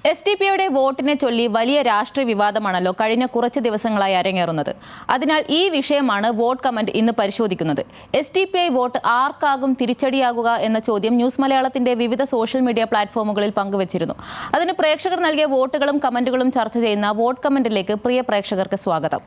എസ്.ഡി.പി.യുടെ വോട്ടിനെ ചൊല്ലി വലിയ രാഷ്ട്രീയ വിവാദമാണല്ലോ കഴിഞ്ഞ കുറച്ച് ദിവസങ്ങളായി അരങ്ങേറുന്നത്. അതിനാൽ ഈ വിഷയമാണ് വോട്ട് കമന്റ് ഇന്ന് പരിശോധിക്കുന്നത്. എസ്.ഡി.പി.ഐ വോട്ട് ആർക്കാകും തിരിച്ചടിയാകുക എന്ന ചോദ്യം ന്യൂസ് മലയാളത്തിന്റെ വിവിധ സോഷ്യൽ മീഡിയ പ്ലാറ്റ്ഫോമുകളിൽ പങ്കുവച്ചിരുന്നു. അതിന് പ്രേക്ഷകർ നൽകിയ വോട്ടുകളും കമന്റുകളും ചർച്ച ചെയ്യുന്ന വോട്ട് കമന്റിലേക്ക് പ്രിയ പ്രേക്ഷകർക്ക് സ്വാഗതം.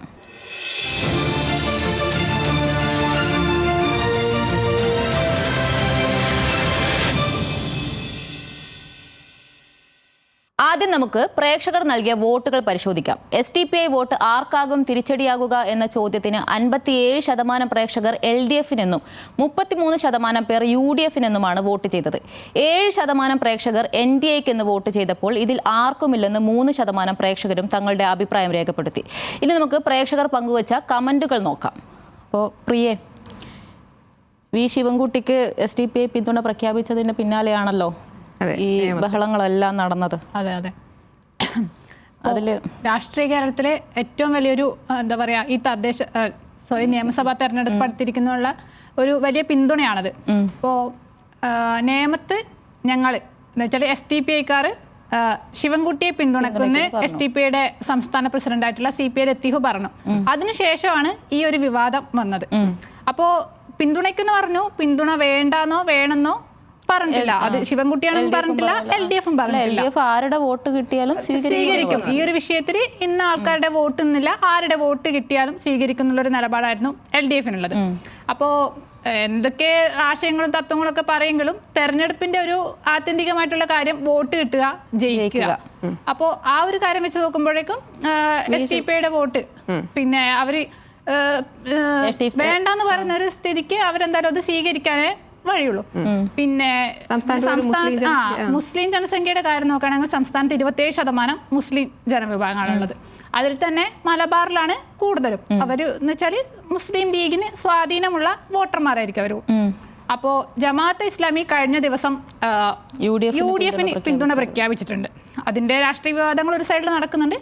ആദ്യം നമുക്ക് പ്രേക്ഷകർ നൽകിയ വോട്ടുകൾ പരിശോധിക്കാം. എസ്.ഡി.പി.ഐ വോട്ട് ആർക്കാകും തിരിച്ചടിയാകുക എന്ന ചോദ്യത്തിന് 57% പ്രേക്ഷകർ LDF-നെന്നും 33% പേർ UDF-നെന്നുമാണ് വോട്ട് ചെയ്തത്. 7% പ്രേക്ഷകർ NDA-ക്ക് എന്ന് വോട്ട് ചെയ്തപ്പോൾ ഇതിൽ ആർക്കുമില്ലെന്ന് 3% പ്രേക്ഷകരും തങ്ങളുടെ അഭിപ്രായം രേഖപ്പെടുത്തി. ഇനി നമുക്ക് പ്രേക്ഷകർ പങ്കുവച്ച കമന്റുകൾ നോക്കാം. അപ്പോൾ പ്രിയേ, വി ശിവൻകുട്ടിക്ക് എസ്.ഡി.പി.ഐ പിന്തുണ പ്രഖ്യാപിച്ചതിന് പിന്നാലെയാണല്ലോ ഈ ബഹളങ്ങളെല്ലാം നടന്നത്. അതെ അതെ അതിൽ രാഷ്ട്രീയ കേരളത്തിലെ ഏറ്റവും വലിയൊരു എന്താ പറയുക ഈ നിയമസഭാ തെരഞ്ഞെടുപ്പ് അടുത്തിരിക്കുന്നുള്ള ഒരു വലിയ പിന്തുണയാണത്. ഇപ്പോൾ നിയമത്ത് ഞങ്ങൾ എന്ന് വെച്ചാൽ SDPI-ക്കാർ ശിവൻകുട്ടിയെ പിന്തുണക്കുന്ന SDPI-യുടെ സംസ്ഥാന പ്രസിഡന്റായിട്ടുള്ള CPI ലത്തീഫ് പറഞ്ഞു. അതിനുശേഷമാണ് ഈ ഒരു വിവാദം വന്നത്. അപ്പോൾ പിന്തുണയ്ക്കെന്ന് പറഞ്ഞു, പിന്തുണ വേണ്ടെന്നോ വേണമെന്നോ പറഞ്ഞിട്ടില്ല. അത് ശിവൻകുട്ടിയാണെന്ന് പറഞ്ഞിട്ടില്ല, LDF-ഉം പറഞ്ഞിട്ടില്ല. ആരുടെ വോട്ട് കിട്ടിയാലും സ്വീകരിക്കും. ഈ ഒരു വിഷയത്തിൽ ഇന്ന ആൾക്കാരുടെ വോട്ട് എന്നില്ല, ആരുടെ വോട്ട് കിട്ടിയാലും സ്വീകരിക്കും എന്നുള്ളൊരു നിലപാടായിരുന്നു LDF-നുള്ളത്. അപ്പോൾ എന്തൊക്കെ ആശയങ്ങളും തത്വങ്ങളും ഒക്കെ പറയുമെങ്കിലും തെരഞ്ഞെടുപ്പിന്റെ ഒരു ആത്യന്തികമായിട്ടുള്ള കാര്യം വോട്ട് കിട്ടുക, ജയിക്കുക. അപ്പോൾ ആ ഒരു കാര്യം വെച്ച് നോക്കുമ്പോഴേക്കും SDPI-യുടെ വോട്ട് പിന്നെ അവര് വേണ്ടെന്ന് പറയുന്ന ഒരു സ്ഥിതിക്ക് അവരെന്തായാലും അത് സ്വീകരിക്കാനേ വഴിയുള്ളൂ. പിന്നെ മുസ്ലിം ജനസംഖ്യയുടെ കാര്യം നോക്കുകയാണെങ്കിൽ സംസ്ഥാനത്ത് 27% മുസ്ലിം ജനവിഭാഗമാണുള്ളത്. അതിൽ തന്നെ മലബാറിലാണ് കൂടുതലും. അവർ എന്ന് വെച്ചാൽ മുസ്ലിം ലീഗിന് സ്വാധീനമുള്ള വോട്ടർമാരായിരിക്കും അവർ. അപ്പോൾ ജമാഅത്തെ ഇസ്ലാമി കഴിഞ്ഞ ദിവസം UDF-ന് പിന്തുണ പ്രഖ്യാപിച്ചിട്ടുണ്ട്. അതിന്റെ രാഷ്ട്രീയ വിവാദങ്ങൾ ഒരു സൈഡിൽ നടക്കുന്നുണ്ട്.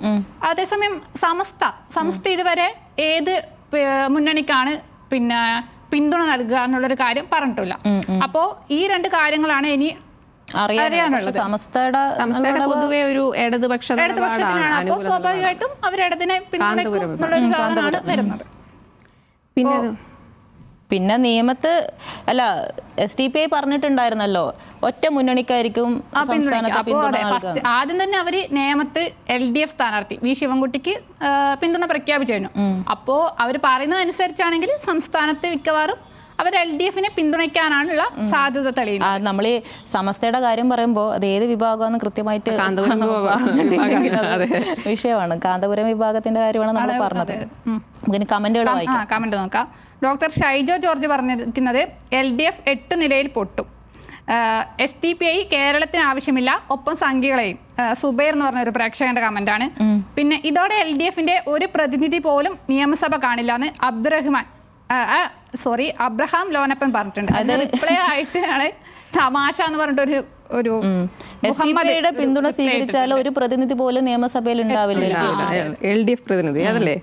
അതേസമയം സമസ്ത ഇതുവരെ ഏത് മുന്നണിക്കാണ് പിന്നെ പിന്തുണ നൽകുക എന്നുള്ളൊരു കാര്യം പറഞ്ഞിട്ടില്ല. അപ്പോ ഈ രണ്ട് കാര്യങ്ങളാണ് ഇനി അറിയാനുള്ളത്. സമസ്തയുടെ പൊതുവെ ഒരു ഇടതുപക്ഷത്തിനാണ്. അപ്പോൾ സ്വാഭാവികമായിട്ടും അവർ ഇടതിനെ പിന്തുണയ്ക്കും എന്നുള്ളൊരു സാധനമാണ് വരുന്നത്. പിന്നെ നിയമത്ത് SDPI പറഞ്ഞിട്ടുണ്ടായിരുന്നല്ലോ ഒറ്റ മുന്നണിക്കായിരിക്കും ആദ്യം തന്നെ അവര് നിയമത്ത് LDF സ്ഥാനാർത്ഥി വി ശിവൻകുട്ടിക്ക് പിന്തുണ പ്രഖ്യാപിച്ചു കഴിഞ്ഞു. അപ്പോ അവർ പറയുന്നതനുസരിച്ചാണെങ്കിൽ സംസ്ഥാനത്ത് മിക്കവാറും അവർ LDF-നെ പിന്തുണയ്ക്കാനാണുള്ള സാധ്യത തെളിയുന്നത്. നമ്മൾ ഈ സമസ്തയുടെ കാര്യം പറയുമ്പോൾ അത് ഏത് വിഭാഗമാണെന്ന് കൃത്യമായിട്ട് വിഷയമാണ്. കാന്തപുരം വിഭാഗത്തിന്റെ കാര്യമാണ് നമ്മൾ പറഞ്ഞത്. കമന്റ് നോക്കാം. ഡോക്ടർ ഷൈജോ ജോർജ് പറഞ്ഞിരിക്കുന്നത് LDF 8 നിലയിൽ പൊട്ടും. SDPI കേരളത്തിന് ആവശ്യമില്ല, ഒപ്പം സംഖ്യകളെയും. സുബൈർ എന്ന് പറഞ്ഞ ഒരു പ്രേക്ഷകന്റെ കമന്റാണ്. പിന്നെ ഇതോടെ LDF-ന്റെ ഒരു പ്രതിനിധി പോലും നിയമസഭ കാണില്ല എന്ന് അബ്രഹാം ലോനപ്പൻ പറഞ്ഞിട്ടുണ്ട്. അത് റിപ്ലൈ ആയിട്ടാണ് തമാശ എന്ന് പറഞ്ഞിട്ട് ഒരു SDPI-യുടെ പിന്തുണ സ്വീകരിച്ചാൽ ഒരു പ്രതിനിധി പോലും നിയമസഭയിൽ ഉണ്ടാവില്ല. LDF പ്രതിനിധി അതല്ലേ?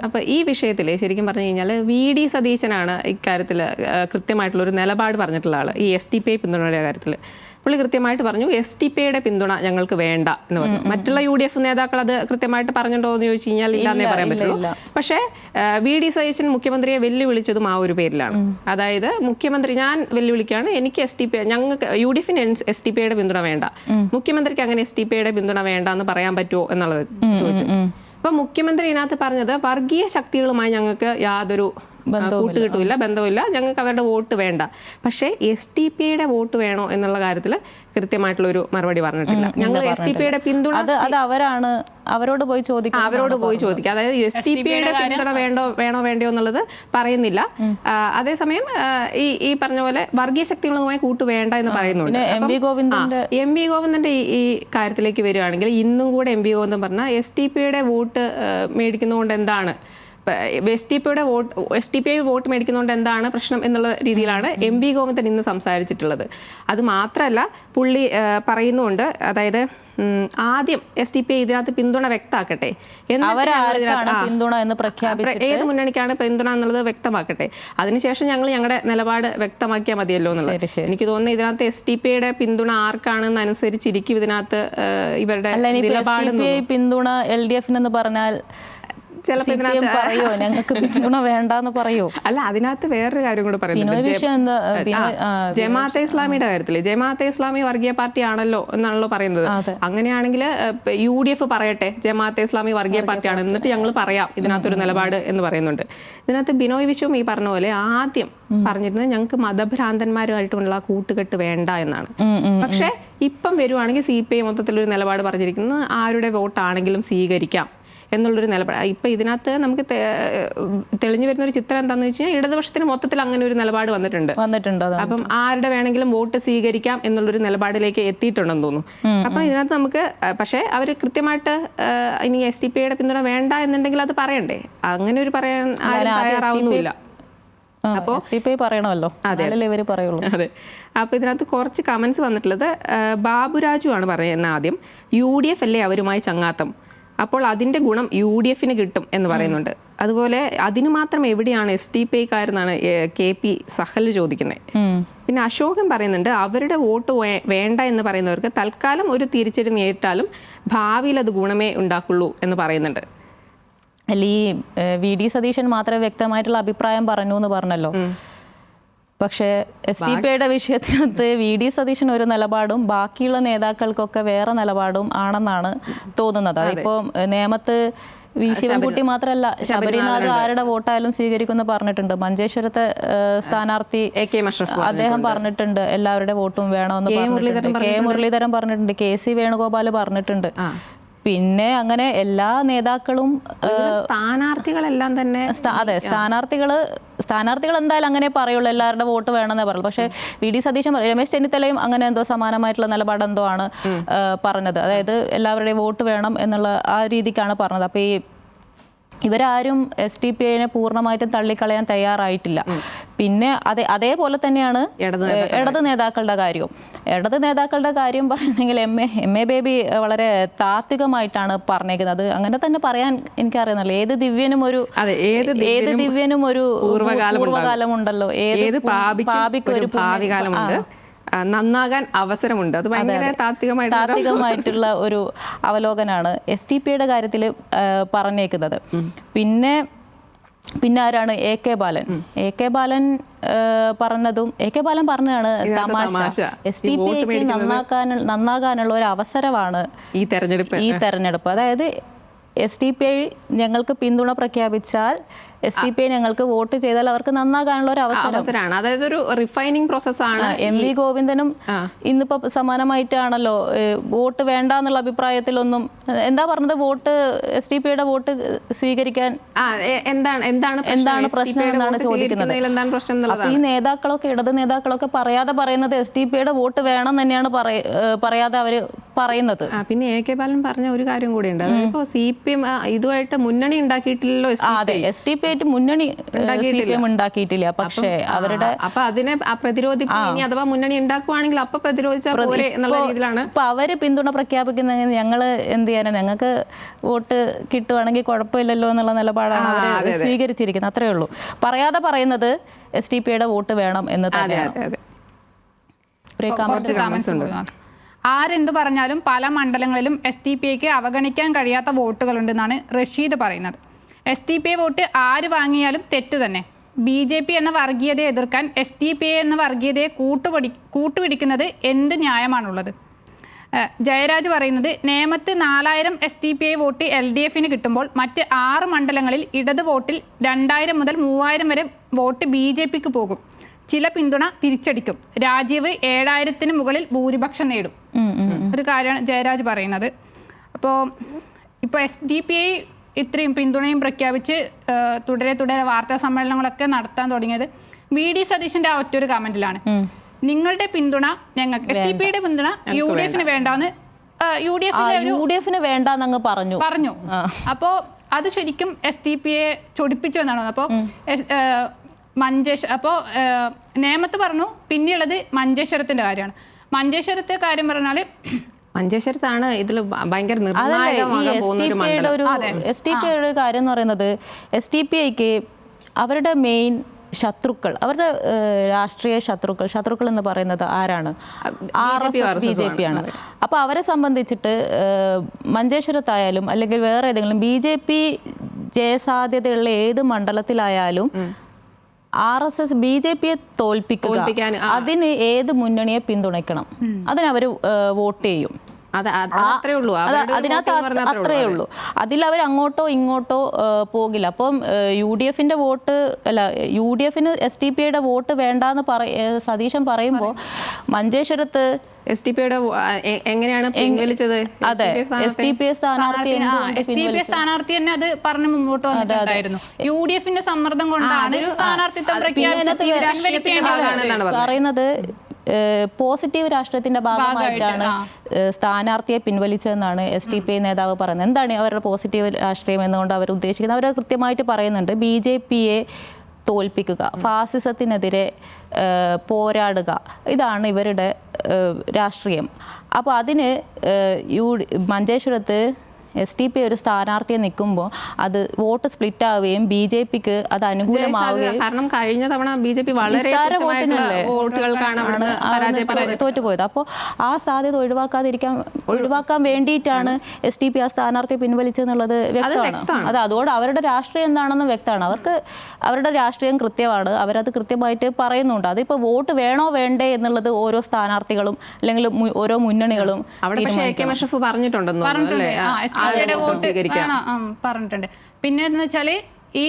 അപ്പൊ ഈ വിഷയത്തില് ശരിക്കും പറഞ്ഞു കഴിഞ്ഞാൽ VD സതീശനാണ് ഇക്കാര്യത്തിൽ കൃത്യമായിട്ടുള്ള ഒരു നിലപാട് പറഞ്ഞിട്ടുള്ള ആള്. ഈ SDPI പിന്തുണയുടെ കാര്യത്തിൽ പുള്ളി കൃത്യമായിട്ട് പറഞ്ഞു SDPI-യുടെ പിന്തുണ ഞങ്ങൾക്ക് വേണ്ട എന്ന് പറഞ്ഞു. മറ്റുള്ള UDF നേതാക്കൾ അത് കൃത്യമായിട്ട് പറഞ്ഞിട്ടുണ്ടോ എന്ന് ചോദിച്ചു കഴിഞ്ഞാൽ ഇല്ലാന്നേ പറയാൻ പറ്റുള്ളൂ. പക്ഷേ VD സതീശൻ മുഖ്യമന്ത്രിയെ വെല്ലുവിളിച്ചതും ആ ഒരു പേരിലാണ്. അതായത് മുഖ്യമന്ത്രി ഞാൻ വെല്ലുവിളിക്കുകയാണ്, എനിക്ക് ഞങ്ങൾക്ക് UDF-ന് SDPI-യുടെ പിന്തുണ വേണ്ട, മുഖ്യമന്ത്രിക്ക് അങ്ങനെ SDPI-യുടെ പിന്തുണ വേണ്ട എന്ന് പറയാൻ പറ്റുമോ എന്നുള്ളത് ചോദിച്ചു. അപ്പൊ മുഖ്യമന്ത്രി ഇതിനകത്ത് പറഞ്ഞത് വർഗീയ ശക്തികളുമായി ഞങ്ങൾക്ക് യാതൊരു കൂട്ടുകിട്ടില്ല, ബന്ധമില്ല, ഞങ്ങൾക്ക് അവരുടെ വോട്ട് വേണ്ട. പക്ഷേ SDPI-യുടെ വോട്ട് വേണോ എന്നുള്ള കാര്യത്തിൽ കൃത്യമായിട്ടുള്ള ഒരു മറുപടി പറഞ്ഞിട്ടില്ല. ഞങ്ങൾ SDPI-യുടെ പിന്തുണ അവരോട് പോയി ചോദിക്കുക. അതായത് SDPI-യുടെ പിന്തുണ വേണോ വേണ്ടയോ എന്നുള്ളത് പറയുന്നില്ല. അതേസമയം ഈ പറഞ്ഞ പോലെ വർഗീയ ശക്തികളുമായി കൂട്ട് വേണ്ട എന്ന് പറയുന്നുണ്ട്. എം വി ഗോവിന്ദന്റെ ഈ കാര്യത്തിലേക്ക് വരികയാണെങ്കിൽ ഇന്നും കൂടെ എം വി ഗോവിന്ദൻ പറഞ്ഞ SDPI-യുടെ വോട്ട് മേടിക്കുന്നതുകൊണ്ട് എന്താണ് S T P I vote മേടിക്കുന്നതുകൊണ്ട് എന്താണ് പ്രശ്നം എന്നുള്ള രീതിയിലാണ് എം വി ഗോവിന്ദൻ ഇന്ന് സംസാരിച്ചിട്ടുള്ളത്. അത് മാത്രമല്ല പുള്ളി പറയുന്നുണ്ട്, അതായത് ആദ്യം എസ് ടി പി ഐ ഇതിനകത്ത് പിന്തുണ വ്യക്തമാക്കട്ടെ, പിന്തുണ എന്ന് പ്രഖ്യാപിച്ചിട്ട് ഏത് മുന്നണിക്കാണ് പിന്തുണ എന്നുള്ളത് വ്യക്തമാക്കട്ടെ, അതിനുശേഷം ഞങ്ങൾ ഞങ്ങളുടെ നിലപാട് വ്യക്തമാക്കിയാൽ മതിയല്ലോ എന്നുള്ളത്. എനിക്ക് തോന്നുന്നു ഇതിനകത്ത് എസ് ടി പി ഐയുടെ പിന്തുണ ആർക്കാണെന്ന് അനുസരിച്ചിരിക്കും ഇതിനകത്ത് ഇവരുടെ നിലപാട്. പിന്തുണ LDF എന്ന് പറഞ്ഞാൽ ചിലപ്പോൾ പറയോ ഞങ്ങൾക്ക് പിന്തുണ വേണ്ടെന്ന് പറയോ? അല്ല, അതിനകത്ത് വേറൊരു കാര്യം കൂടെ പറയുന്നുണ്ട്. ജമാഅത്തെ ഇസ്ലാമിയുടെ കാര്യത്തില് ജമാഅത്തെ ഇസ്ലാമി വർഗീയ പാർട്ടി ആണല്ലോ എന്നാണല്ലോ പറയുന്നത്. അങ്ങനെയാണെങ്കിൽ UDF പറയട്ടെ ജമാഅത്തെ ഇസ്ലാമി വർഗീയ പാർട്ടിയാണ്, എന്നിട്ട് ഞങ്ങൾ പറയാം ഇതിനകത്തൊരു നിലപാട് എന്ന് പറയുന്നുണ്ട്. ഇതിനകത്ത് ബിനോയ് വിശ്വം ഈ പറഞ്ഞ പോലെ ആദ്യം പറഞ്ഞിരുന്നത് ഞങ്ങൾക്ക് മതഭ്രാന്തന്മാരുമായിട്ടുള്ള കൂട്ടുകെട്ട് വേണ്ട എന്നാണ്. പക്ഷെ ഇപ്പം വരുവാണെങ്കിൽ CPI മൊത്തത്തിലൊരു നിലപാട് പറഞ്ഞിരിക്കുന്നത് ആരുടെ വോട്ടാണെങ്കിലും സ്വീകരിക്കാം എന്നുള്ളൊരു നിലപാട്. ഇപ്പം ഇതിനകത്ത് നമുക്ക് തെളിഞ്ഞു വരുന്ന ഒരു ചിത്രം എന്താണെന്ന് വെച്ച് കഴിഞ്ഞാൽ ഇടതുപക്ഷത്തിന് മൊത്തത്തിൽ അങ്ങനെ ഒരു നിലപാട് വന്നിട്ടുണ്ട്. അപ്പം ആരുടെ വേണമെങ്കിലും വോട്ട് സ്വീകരിക്കാം എന്നുള്ളൊരു നിലപാടിലേക്ക് എത്തിയിട്ടുണ്ടെന്ന് തോന്നുന്നു. അപ്പം ഇതിനകത്ത് നമുക്ക് പക്ഷേ അവർ കൃത്യമായിട്ട് ഇനി STPI യുടെ പിന്തുണ വേണ്ട എന്നുണ്ടെങ്കിൽ അത് പറയണ്ടേ, അങ്ങനെ ഒരു പറയാൻ ആരും തയ്യാറാവുന്നില്ല. അപ്പോൾ പറയണമല്ലോ, അതെ. അപ്പോൾ ഇതിനകത്ത് കുറച്ച് കമന്റ്സ് വന്നിട്ടുള്ളത് ബാബുരാജു ആണ് പറയുന്നത്. ആദ്യം UDF അല്ലേ അവരുമായി ചങ്ങാത്തം, അപ്പോൾ അതിൻ്റെ ഗുണം UDF കിട്ടും എന്ന് പറയുന്നുണ്ട്. അതുപോലെ അതിന് മാത്രം എവിടെയാണ് STPI കാരെന്നാണ് KP സഹൽ ചോദിക്കുന്നത്. പിന്നെ അശോകൻ പറയുന്നുണ്ട് അവരുടെ വോട്ട് വേണ്ട എന്ന് പറയുന്നവർക്ക് തൽക്കാലം ഒരു തിരിച്ചടി നേരിട്ടാലും ഭാവിയിൽ അത് ഗുണമേ ഉണ്ടാക്കുള്ളൂ എന്ന് പറയുന്നുണ്ട്. അല്ല, ഈ VD സതീശൻ മാത്രമേ വ്യക്തമായിട്ടുള്ള അഭിപ്രായം പറഞ്ഞു എന്ന് പറഞ്ഞല്ലോ. പക്ഷേ STPI യുടെ വിഷയത്തിനകത്ത് VD സതീശൻ ഒരു നിലപാടും ബാക്കിയുള്ള നേതാക്കൾക്കൊക്കെ വേറെ നിലപാടും ആണെന്നാണ് തോന്നുന്നത്. അതിപ്പോൾ നേമത്ത് ശിവൻകുട്ടി മാത്രമല്ല, ശബരിനാഥ് ആരുടെ വോട്ടായാലും സ്വീകരിക്കുമെന്ന് പറഞ്ഞിട്ടുണ്ട്. മഞ്ചേശ്വരത്തെ സ്ഥാനാർത്ഥി അദ്ദേഹം പറഞ്ഞിട്ടുണ്ട് എല്ലാവരുടെ വോട്ടും വേണമെന്ന് പറഞ്ഞിട്ടുണ്ട്. K മുരളീധരൻ പറഞ്ഞിട്ടുണ്ട്. KC വേണുഗോപാൽ പറഞ്ഞിട്ടുണ്ട്. പിന്നെ അങ്ങനെ എല്ലാ നേതാക്കളും സ്ഥാനാർത്ഥികളെല്ലാം തന്നെ അതെ സ്ഥാനാർത്ഥികൾ എന്തായാലും അങ്ങനെ പറയുള്ളൂ, എല്ലാവരുടെ വോട്ട് വേണമെന്നേ പറയുള്ളൂ. പക്ഷേ VD സതീശൻ, രമേശ് ചെന്നിത്തലയും അങ്ങനെ എന്തോ സമാനമായിട്ടുള്ള നിലപാട് എന്തോ ആണ് പറഞ്ഞത്. അതായത് എല്ലാവരുടെയും വോട്ട് വേണം എന്നുള്ള ആ രീതിക്കാണ് പറഞ്ഞത്. അപ്പോൾ ഇവരാരും STPI പൂർണ്ണമായിട്ടും തള്ളിക്കളയാൻ തയ്യാറായിട്ടില്ല. പിന്നെ അതേപോലെ തന്നെയാണ് ഇടത് നേതാക്കളുടെ കാര്യവും. ഇടത് നേതാക്കളുടെ കാര്യം പറയുന്നെങ്കിൽ MA ബേബി വളരെ താത്വികമായിട്ടാണ് പറഞ്ഞേക്കുന്നത്. അങ്ങനെ തന്നെ പറയാൻ എനിക്കറിയുന്നില്ല. ഏത് ദിവ്യനും ഒരു പൂർവ്വകാലം ഉണ്ടല്ലോ, ഏത് പാപിക്കും ഒരു ഭാവികാലമുണ്ട്, നന്നാകാൻ അവസരമുണ്ട്. അത് ഭയങ്കര താത്വികമായിട്ടുള്ള ഒരു അവലോകനാണ് STPI യുടെ കാര്യത്തിൽ പറഞ്ഞേക്കുന്നത്. പിന്നെ ആരാണ് AK ബാലൻ പറഞ്ഞതും പറഞ്ഞതാണ് തമാശ. STPI നന്നാകാനുള്ള ഒരു അവസരമാണ് ഈ തെരഞ്ഞെടുപ്പ്. അതായത് STPI ഞങ്ങൾക്ക് പിന്തുണ പ്രഖ്യാപിച്ചാൽ STPI ഞങ്ങൾക്ക് വോട്ട് ചെയ്താൽ അവർക്ക് നന്നാകാനുള്ള ഒരു അവസരമാണ്. അതായത് ഒരു റിഫൈനിങ് പ്രോസസ്സാണ്. MV ഗോവിന്ദനും ഇന്നിപ്പോ സമാനമായിട്ടാണല്ലോ വോട്ട് വേണ്ട എന്നുള്ള അഭിപ്രായത്തിലൊന്നും എന്താ പറഞ്ഞത്, വോട്ട് STPI യുടെ വോട്ട് സ്വീകരിക്കാൻ എന്താണ് പ്രശ്നം എന്നാണ് ചോദിക്കുന്നത്. അപ്പൊ ഈ നേതാക്കളൊക്കെ ഇടത് നേതാക്കളൊക്കെ പറയാതെ പറയുന്നത് STPI യുടെ വോട്ട് വേണം തന്നെയാണ് പറയാതെ അവര് പറയുന്നത്. പിന്നെ AK ബാലൻ പറഞ്ഞ ഒരു കാര്യം കൂടിയുണ്ട്, അതായത് CPM ഇതുമായിട്ട് മുന്നണി ഉണ്ടാക്കിയിട്ടില്ലല്ലോ. അതെ, STPI മുന്നണി ഉണ്ടാക്കിയിട്ടില്ല. പക്ഷേ അവരുടെ അതിനെ പ്രതിരോധിക്കും. അഥവാ മുന്നണി ഉണ്ടാക്കുവാണെങ്കിൽ അപ്പൊ പ്രതിരോധിച്ചാൽ പോരെ എന്നുള്ള രീതിയിലാണ് ഇപ്പൊ അവര് പിന്തുണ പ്രഖ്യാപിക്കുന്നത്. ഞങ്ങള് എന്ത് ചെയ്യാനാണ്, ഞങ്ങൾക്ക് വോട്ട് കിട്ടുവാണെങ്കിൽ കുഴപ്പമില്ലല്ലോ എന്നുള്ള നിലപാടാണ് അവർ സ്വീകരിച്ചിരിക്കുന്നത്. അത്രേ ഉള്ളൂ. പറയാതെ പറയുന്നത് STPI യുടെ വോട്ട് വേണം എന്ന് തന്നെയാണ്. ആരെന്ത് പറഞ്ഞാലും പല മണ്ഡലങ്ങളിലും STPIക്ക് അവഗണിക്കാൻ കഴിയാത്ത വോട്ടുകളുണ്ടെന്നാണ് റഷീദ് പറയുന്നത്. STPI വോട്ട് ആര് വാങ്ങിയാലും തെറ്റ് തന്നെ. BJP എന്ന വർഗീയതയെ എതിർക്കാൻ STPI എന്ന വർഗീയതയെ കൂട്ടുപിടിക്കുന്നത് എന്ത് ന്യായമാണുള്ളത്? ജയരാജ് പറയുന്നത് നേമത്ത് 4000 STPI വോട്ട് LDF കിട്ടുമ്പോൾ മറ്റ് 6 മണ്ഡലങ്ങളിൽ ഇടത് വോട്ടിൽ 2000 മുതൽ 3000 വരെ വോട്ട് BJPക്ക് പോകും. ചില പിന്തുണ തിരിച്ചടിക്കും. രാജീവ് 7000-ന് മുകളിൽ ഭൂരിപക്ഷം നേടും. ഒരു കാര്യമാണ് ജയരാജ് പറയുന്നത്. അപ്പോൾ ഇപ്പോൾ STPI ഇത്രയും പിന്തുണയും പ്രഖ്യാപിച്ച് തുടരെ വാർത്താ സമ്മേളനങ്ങളൊക്കെ നടത്താൻ തുടങ്ങിയത് VD സതീശന്റെ ആ ഒറ്റൊരു കമന്റിലാണ്. നിങ്ങളുടെ പിന്തുണ ഞങ്ങൾക്ക്, STPI യുടെ പിന്തുണ UDF വേണ്ടാന്ന് UDF വേണ്ടെന്നങ്ങ് പറഞ്ഞു. അപ്പോൾ അത് ശരിക്കും SDPA ചൊടിപ്പിച്ചു എന്നാണ്. അപ്പോൾ അപ്പോൾ നേമത്ത് പറഞ്ഞു. പിന്നെയുള്ളത് മഞ്ചേശ്വരത്തിന്റെ കാര്യമാണ്. മഞ്ചേശ്വരത്തെ കാര്യം പറഞ്ഞാൽ മഞ്ചേശ്വരത്താണ് ഇതിൽ ഭയങ്കര നിർണായകമാകാൻ പോകുന്ന ഒരു മണ്ഡലം. SDPA ഒരു കാര്യം എന്ന് പറയുന്നത്, SDPAക്ക് അവരുടെ മെയിൻ ശത്രുക്കൾ, അവരുടെ രാഷ്ട്രീയ ശത്രുക്കൾ എന്ന് പറയുന്നത് ആരാണ്? RSS BJP ആണ്. അപ്പോൾ അവരെ സംബന്ധിച്ചിട്ട് മഞ്ചേശ്വരത്തായാലും അല്ലെങ്കിൽ വേറെ ഏതെങ്കിലും BJP ജയസാധ്യതയുള്ള ഏത് മണ്ഡലത്തിലായാലും RSS BJPയെ തോൽപ്പിക്കാൻ അതിന് ഏത് മുന്നണിയെ പിന്തുണയ്ക്കണം, അതിനവർ വോട്ട് ചെയ്യും. അതിനകത്ത് അത്രയേ ഉള്ളൂ. അതിൽ അവർ അങ്ങോട്ടോ ഇങ്ങോട്ടോ പോകില്ല. അപ്പം UDFന്റെ വോട്ട് അല്ല, UDFന് SDPAയുടെ വോട്ട് വേണ്ടാന്ന് സതീശൻ പറയുമ്പോൾ മഞ്ചേശ്വരത്ത് SDPAയുടെ എങ്ങനെയാണ് പിൻവലിച്ചത്? അതെ, SDPA സ്ഥാനാർത്ഥി തന്നെ അത് പറഞ്ഞ് മുമ്പോട്ട് വന്നിട്ടുണ്ടായിരുന്നു. UDFന്റെ സമ്മർദ്ദം കൊണ്ടാണ് സ്ഥാനാർത്ഥിത്വം പറയുന്നത്. പോസിറ്റീവ് രാഷ്ട്രീയത്തിന്റെ ഭാഗമായിട്ടാണ് സ്ഥാനാർത്ഥിയെ പിൻവലിച്ചതെന്നാണ് SDPA നേതാവ് പറയുന്നത്. എന്താണ് അവരുടെ പോസിറ്റീവ് രാഷ്ട്രീയം എന്നുകൊണ്ട് അവർ ഉദ്ദേശിക്കുന്നത്? അവർ കൃത്യമായിട്ട് പറയുന്നുണ്ട്, BJPയെ തോൽപ്പിക്കുക, ഫാസിസത്തിനെതിരെ പോരാടുക, ഇതാണ് ഇവരുടെ രാഷ്ട്രീയം. അപ്പോൾ അതിന് മഞ്ചേശ്വരത്ത് SDPA ഒരു സ്ഥാനാർത്ഥിയെ നിൽക്കുമ്പോൾ അത് വോട്ട് സ്പ്ലിറ്റ് ആവുകയും BJPക്ക് അത് അനുകൂലമാവുകയും, കാരണം കഴിഞ്ഞ തവണ BJP വളരെ തോറ്റുപോയത്. അപ്പോൾ ആ സാധ്യത ഒഴിവാക്കാൻ വേണ്ടിയിട്ടാണ് SDPA ആ സ്ഥാനാർത്ഥിയെ പിൻവലിച്ചെന്നുള്ളത് വ്യക്തമാണ്. അത് അതോടെ അവരുടെ രാഷ്ട്രീയം എന്താണെന്ന് വ്യക്തമാണ്. അവരുടെ രാഷ്ട്രീയം കൃത്യമാണ്, അവരത് കൃത്യമായിട്ട് പറയുന്നുണ്ട്. അതിപ്പോൾ വോട്ട് വേണോ വേണ്ടേ എന്നുള്ളത് ഓരോ സ്ഥാനാർത്ഥികളും അല്ലെങ്കിൽ ഓരോ മുന്നണികളും പറഞ്ഞിട്ടുണ്ട്. പിന്നെ എന്ന് വെച്ചാല് ഈ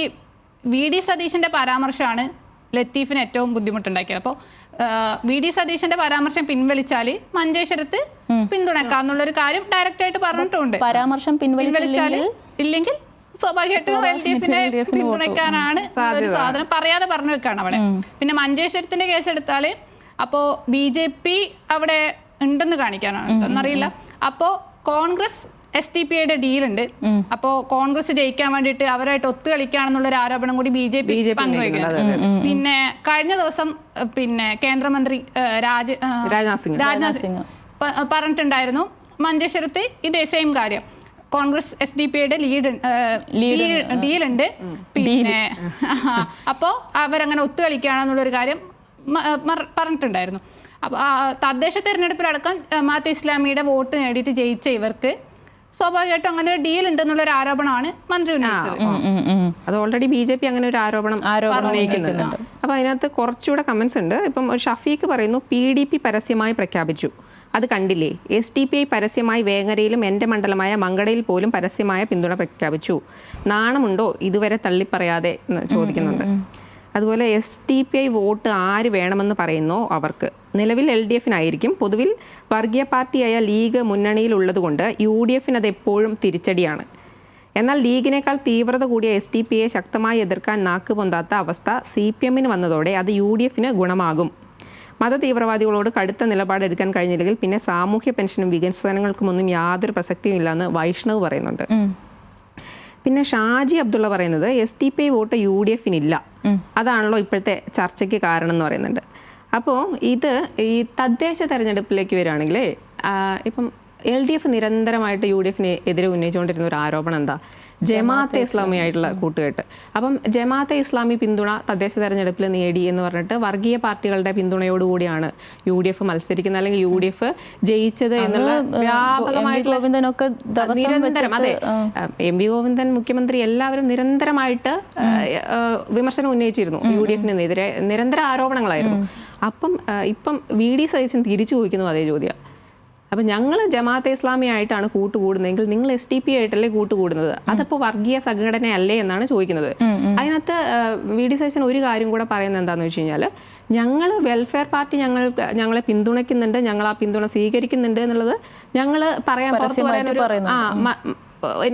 VD സതീശന്റെ പരാമർശമാണ് ലത്തീഫിന് ഏറ്റവും ബുദ്ധിമുട്ടുണ്ടാക്കിയത്. അപ്പോൾ VD സതീശന്റെ പരാമർശം പിൻവലിച്ചാല് മഞ്ചേശ്വരത്ത് പിന്തുണക്കാന്നുള്ളൊരു കാര്യം ഡയറക്റ്റ് ആയിട്ട് പറഞ്ഞിട്ടുണ്ട്. പരാമർശം പിൻവലിച്ചാല് ഇല്ലെങ്കിൽ സ്വാഭാവികമായിട്ടും LDFനെ പിന്തുണയ്ക്കാനാണ് ഒരു സാധനം പറയാതെ പറഞ്ഞു വെക്കാണ് അവിടെ. പിന്നെ മഞ്ചേശ്വരത്തിന്റെ കേസ് എടുത്താല് അപ്പോ BJP അവിടെ ഉണ്ടെന്ന് കാണിക്കാനാണ് എന്നറിയില്ല. അപ്പോ കോൺഗ്രസ് SDPAയുടെ ഡീലുണ്ട്. അപ്പോൾ കോൺഗ്രസ് ജയിക്കാൻ വേണ്ടിയിട്ട് അവരായിട്ട് ഒത്തു കളിക്കുകയാണെന്നുള്ള ഒരു ആരോപണം കൂടി BJP പങ്കുവയ്ക്കുന്നത്. പിന്നെ കഴിഞ്ഞ ദിവസം പിന്നെ കേന്ദ്രമന്ത്രി രാജ്നാഥ് സിംഗ് പറഞ്ഞിട്ടുണ്ടായിരുന്നു മഞ്ചേശ്വരത്ത് ഇതേ സെയിം കാര്യം. കോൺഗ്രസ് SDPAയുടെ ഡീലുണ്ട്. പിന്നെ അപ്പോൾ അവരങ്ങനെ ഒത്തു കളിക്കുകയാണെന്നുള്ളൊരു കാര്യം പറഞ്ഞിട്ടുണ്ടായിരുന്നു. അപ്പോൾ തദ്ദേശ തെരഞ്ഞെടുപ്പിലടക്കം ജമാഅത്തെ ഇസ്ലാമിയുടെ വോട്ട് നേടിയിട്ട് ജയിച്ച ഇവർക്ക് സ്വാഭാവികമായിട്ടും അങ്ങനെ ഒരു ഡീൽ ഉണ്ടെന്നുള്ളൊരു ആരോപണമാണ് മന്ത്രി ഉന്നയിച്ചത്. അത് ഓൾറെഡി BJP അങ്ങനെ ഒരു ആരോപണം ഉന്നയിക്കുന്നുണ്ട്. അപ്പൊ അതിനകത്ത് കുറച്ചുകൂടെ കമന്റ്സ് ഉണ്ട്. ഇപ്പം ഷഫീഖ് പറയുന്നു, PDP പരസ്യമായി പ്രഖ്യാപിച്ചു, അത് കണ്ടില്ലേ? SDPA പരസ്യമായി വേങ്ങരയിലും എൻ്റെ മണ്ഡലമായ മങ്കടയിൽ പോലും പരസ്യമായ പിന്തുണ പ്രഖ്യാപിച്ചു. നാണമുണ്ടോ ഇതുവരെ തള്ളിപ്പറയാതെ എന്ന് ചോദിക്കുന്നുണ്ട്. അതുപോലെ SDPA വോട്ട് ആര് വേണമെന്ന് പറയുന്നോ അവർക്ക്. നിലവിൽ LDFനായിരിക്കും. പൊതുവിൽ വർഗീയ പാർട്ടിയായ ലീഗ് മുന്നണിയിലുള്ളതുകൊണ്ട് UDFന് അത് എപ്പോഴും തിരിച്ചടിയാണ്. എന്നാൽ ലീഗിനേക്കാൾ തീവ്രത കൂടിയ SDPAയെ ശക്തമായി എതിർക്കാൻ നാക്ക് പൊന്താത്ത അവസ്ഥ CPMന് വന്നതോടെ അത് UDFന് ഗുണമാകും. മതതീവ്രവാദികളോട് കടുത്ത നിലപാടെടുക്കാൻ കഴിഞ്ഞില്ലെങ്കിൽ പിന്നെ സാമൂഹ്യ പെൻഷനും വികസനങ്ങൾക്കുമൊന്നും യാതൊരു പ്രസക്തിയും ഇല്ലെന്ന് വൈഷ്ണവ് പറയുന്നുണ്ട്. പിന്നെ ഷാജി അബ്ദുള്ള പറയുന്നത് SDPA വോട്ട് UDFനില്ല, അതാണല്ലോ ഇപ്പോഴത്തെ ചർച്ചയ്ക്ക് കാരണം എന്ന് പറയുന്നുണ്ട്. അപ്പോൾ ഇത് ഈ തദ്ദേശ തെരഞ്ഞെടുപ്പിലേക്ക് വരികയാണെങ്കിൽ ഇപ്പം LDF നിരന്തരമായിട്ട് UDFന് എതിരെ ഉന്നയിച്ചുകൊണ്ടിരുന്ന ഒരു ആരോപണം എന്താ? ജമാഅത്തെ ഇസ്ലാമിയായിട്ടുള്ള കൂട്ടുകെട്ട്. അപ്പം ജമാഅത്തെ ഇസ്ലാമി പിന്തുണ തദ്ദേശ തെരഞ്ഞെടുപ്പിൽ നേടി എന്ന് പറഞ്ഞിട്ട് വർഗീയ പാർട്ടികളുടെ പിന്തുണയോടുകൂടിയാണ് UDF മത്സരിക്കുന്നത്, അല്ലെങ്കിൽ UDF ജയിച്ചത് എന്നുള്ള വ്യാപകമായിട്ടുള്ള നിരന്തരം, അതെ, MV ഗോവിന്ദൻ മുഖ്യമന്ത്രി എല്ലാവരും നിരന്തരമായിട്ട് വിമർശനം ഉന്നയിച്ചിരുന്നു. UDFനെതിരെ നിരന്തര ആരോപണങ്ങളായിരുന്നു. ഇപ്പം VD സതീശൻ തിരിച്ചു ചോദിക്കുന്നു അതേ ചോദ്യം. അപ്പം ഞങ്ങൾ ജമാഅത്തെ ഇസ്ലാമി ആയിട്ടാണ് കൂട്ടുകൂടുന്നതെങ്കിൽ നിങ്ങൾ SDPA ആയിട്ടല്ലേ കൂട്ടുകൂടുന്നത്? അതപ്പോൾ വർഗീയ സംഘടനയല്ലേ എന്നാണ് ചോദിക്കുന്നത്. അതിനകത്ത് VD സതീശൻ ഒരു കാര്യം കൂടെ പറയുന്നത് എന്താണെന്ന് വെച്ച് കഴിഞ്ഞാൽ, ഞങ്ങൾ വെൽഫെയർ പാർട്ടി ഞങ്ങളെ പിന്തുണയ്ക്കുന്നുണ്ട്, ഞങ്ങൾ ആ പിന്തുണ സ്വീകരിക്കുന്നുണ്ട് എന്നുള്ളത് ഞങ്ങൾ പുറത്തു പറയാനൊരു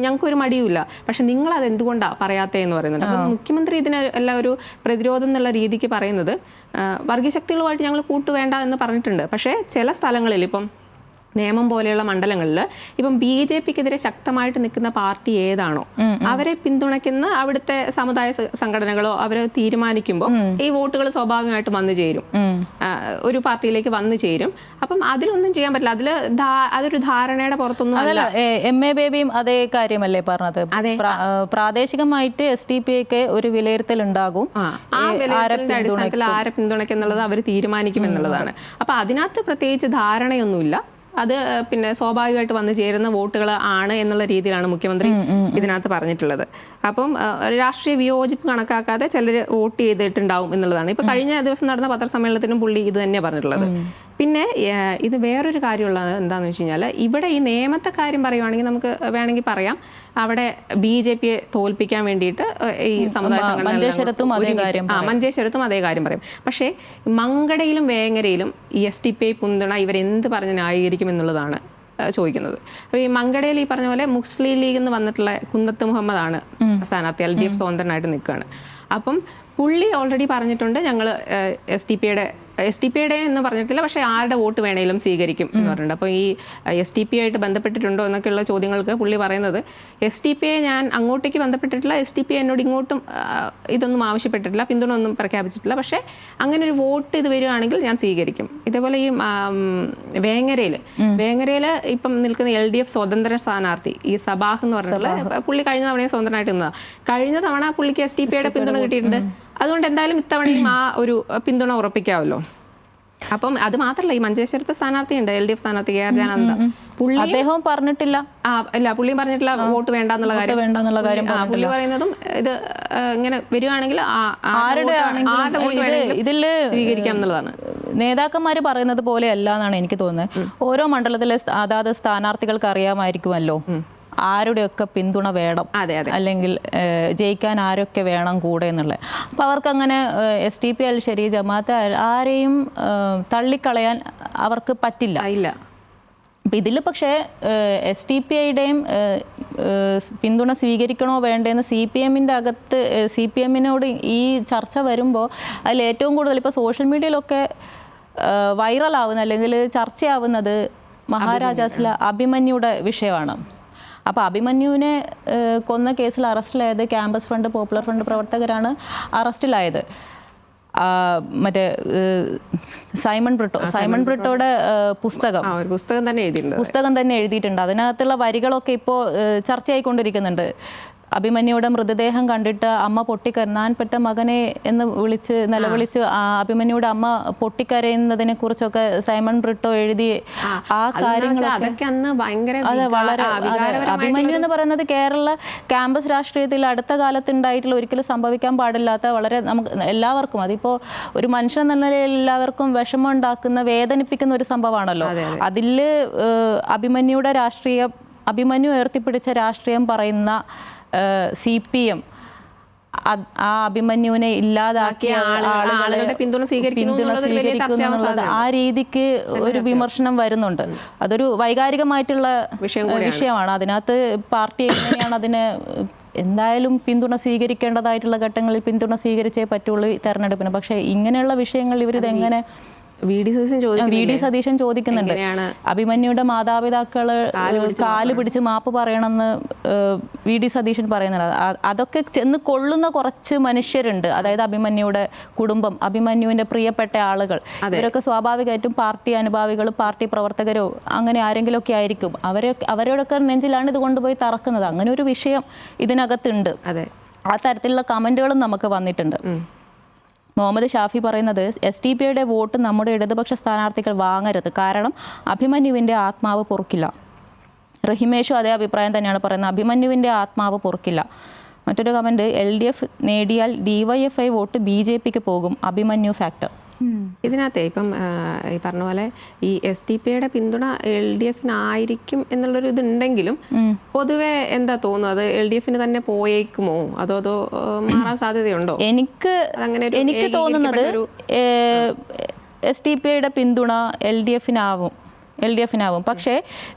ഞങ്ങൾക്കൊരു മടിയുമില്ല. പക്ഷെ നിങ്ങൾ അത് എന്തുകൊണ്ടാണ് പറയാത്തതെന്ന് പറയുന്നുണ്ട്. അപ്പം മുഖ്യമന്ത്രി ഇതിന് എല്ലാം ഒരു പ്രതിരോധം എന്നുള്ള രീതിക്ക് പറയുന്നത് വർഗീയ ശക്തികളുമായിട്ട് ഞങ്ങൾ കൂട്ടുവേണ്ട എന്ന് പറഞ്ഞിട്ടുണ്ട്. പക്ഷേ ചില സ്ഥലങ്ങളിൽ ഇപ്പം നേമം പോലെയുള്ള മണ്ഡലങ്ങളിൽ ഇപ്പം BJPക്കെതിരെ ശക്തമായിട്ട് നിൽക്കുന്ന പാർട്ടി ഏതാണോ അവരെ പിന്തുണയ്ക്കുന്ന അവിടുത്തെ സമുദായ സംഘടനകളോ അവരെ തീരുമാനിക്കുമ്പോൾ ഈ വോട്ടുകൾ സ്വാഭാവികമായിട്ട് വന്നു ചേരും, ഒരു പാർട്ടിയിലേക്ക് വന്നു ചേരും. അപ്പം അതിലൊന്നും ചെയ്യാൻ പറ്റില്ല, അതൊരു ധാരണയുടെ പുറത്തൊന്നും അല്ല. MA ബേബിയും അതേ കാര്യമല്ലേ പറഞ്ഞത്? പ്രാദേശികമായിട്ട് SDPക്ക് ഒരു വിലയിരുത്തൽ ഉണ്ടാകും, ആ വിലയിരുത്തലിന്റെ അടിസ്ഥാനത്തിൽ ആരെ പിന്തുണയ്ക്കുന്നുള്ളത് അവർ തീരുമാനിക്കും എന്നുള്ളതാണ്. അപ്പൊ അതിനകത്ത് പ്രത്യേകിച്ച് ധാരണയൊന്നുമില്ല. അത് പിന്നെ സ്വാഭാവികമായിട്ട് വന്നു ചേരുന്ന വോട്ടുകൾ ആണ് എന്നുള്ള രീതിയിലാണ് മുഖ്യമന്ത്രി ഇതിനകത്ത് പറഞ്ഞിട്ടുള്ളത്. അപ്പം രാഷ്ട്രീയ വിയോജിപ്പ് കണക്കാക്കാതെ ചിലർ വോട്ട് ചെയ്തിട്ടുണ്ടാവും എന്നുള്ളതാണ്. ഇപ്പൊ കഴിഞ്ഞ ദിവസം നടന്ന പത്രസമ്മേളനത്തിനും പുള്ളി ഇത് തന്നെയാണ് പറഞ്ഞിട്ടുള്ളത്. പിന്നെ ഇത് വേറൊരു കാര്യമുള്ളത് എന്താണെന്ന് വെച്ച് കഴിഞ്ഞാൽ, ഇവിടെ ഈ നിയമത്തെ കാര്യം പറയുവാണെങ്കിൽ നമുക്ക് വേണമെങ്കിൽ പറയാം, അവിടെ BJPയെ തോൽപ്പിക്കാൻ വേണ്ടിയിട്ട് ഈ സമുദായ സംഘടന മഞ്ചേശ്വരത്തും അതേ കാര്യം പറയും. പക്ഷേ മങ്കടയിലും വേങ്ങരയിലും ഈ SDPI പിന്തുണ ഇവരെന്ത് പറഞ്ഞ് ന്യായീകരിക്കും എന്നുള്ളതാണ് ചോദിക്കുന്നത്. അപ്പോൾ ഈ മങ്കടയിൽ ഈ പറഞ്ഞ പോലെ മുസ്ലിം ലീഗ് എന്ന് വന്നിട്ടുള്ള കുന്നത്ത് മുഹമ്മദാണ് സ്ഥാനാർത്ഥി, LDF സ്വതന്ത്രനായിട്ട് നിൽക്കുകയാണ്. അപ്പം പുള്ളി ഓൾറെഡി പറഞ്ഞിട്ടുണ്ട്, ഞങ്ങൾ SDPയുടെ എന്ന് പറഞ്ഞിട്ടില്ല, പക്ഷേ ആരുടെ വോട്ട് വേണേലും സ്വീകരിക്കും എന്ന് പറഞ്ഞിട്ടുണ്ട്. അപ്പോൾ ഈ SDPI ആയിട്ട് ബന്ധപ്പെട്ടിട്ടുണ്ടോ എന്നൊക്കെയുള്ള ചോദ്യങ്ങൾക്ക് പുള്ളി പറയുന്നത്, SDPയെ ഞാൻ അങ്ങോട്ടേക്ക് ബന്ധപ്പെട്ടിട്ടില്ല, SDPI എന്നോട് ഇങ്ങോട്ടും ഇതൊന്നും ആവശ്യപ്പെട്ടിട്ടില്ല, പിന്തുണ ഒന്നും പ്രഖ്യാപിച്ചിട്ടില്ല, പക്ഷേ അങ്ങനെ ഒരു വോട്ട് ഇത് വരികയാണെങ്കിൽ ഞാൻ സ്വീകരിക്കും. ഇതേപോലെ ഈ വേങ്ങരയിൽ ഇപ്പം നിൽക്കുന്ന LDF സ്വതന്ത്ര സ്ഥാനാർത്ഥി ഈ സബാഹ് എന്ന് പറഞ്ഞിട്ടുള്ള പുള്ളി കഴിഞ്ഞ തവണയും സ്വതന്ത്രമായിട്ട് നിന്നതാണ്. കഴിഞ്ഞ തവണ പുള്ളിക്ക് SDPയുടെ പിന്തുണ കിട്ടിയിട്ടുണ്ട്. അതുകൊണ്ട് എന്തായാലും ഇത്തവണയും ആ ഒരു പിന്തുണ ഉറപ്പിക്കാമല്ലോ. അപ്പം അത് മാത്രമല്ല, ഈ മഞ്ചേശ്വരത്തെ സ്ഥാനാർത്ഥി ഉണ്ട്, LDF സ്ഥാനാർത്ഥി KR ജാനന്ദ, പുള്ളി അദ്ദേഹം പറഞ്ഞിട്ടില്ല, പുള്ളിയും പറഞ്ഞിട്ടില്ല വോട്ട് വേണ്ടെന്നുള്ള കാര്യം. പുള്ളി പറയുന്നതും ഇത് ഇങ്ങനെ വരികയാണെങ്കിൽ ഇതില് സ്വീകരിക്കാം എന്നുള്ളതാണ്. നേതാക്കന്മാർ പറയുന്നത് പോലെ അല്ല എന്നാണ് എനിക്ക് തോന്നുന്നത്. ഓരോ മണ്ഡലത്തിലെ അതാത് സ്ഥാനാർത്ഥികൾക്ക് അറിയാമായിരിക്കുമല്ലോ ആരുടെയൊക്കെ പിന്തുണ വേണം, അല്ലെങ്കിൽ ജയിക്കാൻ ആരൊക്കെ വേണം കൂടെ എന്നുള്ളത്. അപ്പോൾ അവർക്കങ്ങനെ SDPI ആയാലും ശരി, ജമാഅത്ത് ആരെയും തള്ളിക്കളയാൻ അവർക്ക് പറ്റില്ല. അപ്പം ഇതിൽ പക്ഷേ SDPIയുടെയും പിന്തുണ സ്വീകരിക്കണോ വേണ്ടതെന്ന് CPMൻ്റെ അകത്ത് CPMനോട് ഈ ചർച്ച വരുമ്പോൾ അതിൽ ഏറ്റവും കൂടുതൽ ഇപ്പോൾ സോഷ്യൽ മീഡിയയിലൊക്കെ വൈറലാവുന്ന അല്ലെങ്കിൽ ചർച്ചയാവുന്നത് മഹാരാജാസിലെ അഭിമന്യുയുടെ വിഷയമാണ്. അപ്പോൾ അഭിമന്യുവിനെ കൊന്ന കേസിൽ അറസ്റ്റിലായത് ക്യാമ്പസ് ഫ്രണ്ട്, പോപ്പുലർ ഫ്രണ്ട് പ്രവർത്തകരാണ് അറസ്റ്റിലായത്. മറ്റേ സൈമൺ ബ്രിട്ടോയുടെ പുസ്തകം തന്നെ എഴുതിയിട്ടുണ്ട്. അതിനകത്തുള്ള വരികളൊക്കെ ഇപ്പോൾ ചർച്ചയായിക്കൊണ്ടിരിക്കുന്നുണ്ട്. അഭിമന്യുയുടെ മൃതദേഹം കണ്ടിട്ട് അമ്മ പൊട്ടിക്കരഞ്ഞാൻപ്പെട്ട മകനെ എന്ന് നിലവിളിച്ച് അഭിമന്യുയുടെ അമ്മ പൊട്ടിക്കരയുന്നതിനെ കുറിച്ചൊക്കെ സൈമൺ ബ്രിട്ടോ എഴുതി ആ കാര്യങ്ങളൊക്കെ വളരെ അഭിമന്യു എന്ന് പറയുന്നത് കേരള ക്യാമ്പസ് രാഷ്ട്രീയത്തിൽ അടുത്ത കാലത്ത് ഉണ്ടായിട്ടുള്ള ഒരിക്കലും സംഭവിക്കാൻ പാടില്ലാത്ത വളരെ നമുക്ക് എല്ലാവർക്കും, അതിപ്പോൾ ഒരു മനുഷ്യൻ എന്ന നിലയിൽ എല്ലാവർക്കും വിഷമം ഉണ്ടാക്കുന്ന വേദനിപ്പിക്കുന്ന ഒരു സംഭവമാണല്ലോ. അതിൽ അഭിമന്യു ഉയർത്തിപ്പിടിച്ച രാഷ്ട്രീയം പറയുന്ന CPM ആ അഭിമന്യുവിനെ ഇല്ലാതാക്കിയ ആളുകളുടെ പിന്തുണ സ്വീകരിക്കുന്നു ആ രീതിക്ക് ഒരു വിമർശനം വരുന്നുണ്ട്. അതൊരു വൈകാരികമായിട്ടുള്ള വിഷയമാണ്. അതിനകത്ത് പാർട്ടി എങ്ങനെയാണ് അതിനെ എന്തായാലും പിന്തുണ സ്വീകരിക്കേണ്ടതായിട്ടുള്ള ഘട്ടങ്ങളിൽ പിന്തുണ സ്വീകരിച്ചേ പറ്റുള്ളൂ തെരഞ്ഞെടുപ്പിന്. പക്ഷേ ഇങ്ങനെയുള്ള വിഷയങ്ങൾ ഇവരിതെങ്ങനെ VD സതീശൻ ചോദിക്കുന്നുണ്ട്. അഭിമന്യുയുടെ മാതാപിതാക്കള് കാല് പിടിച്ച് മാപ്പ് പറയണമെന്ന് VD സതീശൻ പറയുന്നുണ്ട്. അതൊക്കെ ചെന്ന് കൊള്ളുന്ന കുറച്ച് മനുഷ്യരുണ്ട്. അതായത് അഭിമന്യുയുടെ കുടുംബം, അഭിമന്യുവിന്റെ പ്രിയപ്പെട്ട ആളുകൾ, ഇവരൊക്കെ സ്വാഭാവികമായിട്ടും പാർട്ടി അനുഭാവികൾ, പാർട്ടി പ്രവർത്തകരോ അങ്ങനെ ആരെങ്കിലുമൊക്കെ ആയിരിക്കും. അവരോടൊക്കെ നെഞ്ചിലാണ് ഇത് കൊണ്ടുപോയി തറക്കുന്നത്. അങ്ങനെ ഒരു വിഷയം ഇതിനകത്തുണ്ട്. ആ തരത്തിലുള്ള കമന്റുകളും നമുക്ക് വന്നിട്ടുണ്ട്. മുഹമ്മദ് ഷാഫി പറയുന്നത്, SDPയുടെ വോട്ട് നമ്മുടെ ഇടതുപക്ഷ സ്ഥാനാർത്ഥികൾ വാങ്ങരുത്, കാരണം അഭിമന്യുവിൻ്റെ ആത്മാവ് പൊറുക്കില്ല. റഹിമേഷും അതേ അഭിപ്രായം തന്നെയാണ് പറയുന്നത്, അഭിമന്യുവിൻ്റെ ആത്മാവ് പൊറുക്കില്ല. മറ്റൊരു കമൻറ്റ്, LDF നേടിയാൽ DYFI വോട്ട് BJPക്ക് പോകും, അഭിമന്യു ഫാക്ടർ. ഇതിനകത്തെ ഇപ്പം ഈ പറഞ്ഞ പോലെ ഈ SDPയുടെ പിന്തുണ LDFനായിരിക്കും എന്നുള്ളൊരു ഇതുണ്ടെങ്കിലും പൊതുവെ എന്താ തോന്നുന്നത്, LDFന് തന്നെ പോയേക്കുമോ, അതോ മാറാൻ സാധ്യതയുണ്ടോ? എനിക്ക് തോന്നുന്നത് SDPയുടെ പിന്തുണ LDFനാവും. പക്ഷേ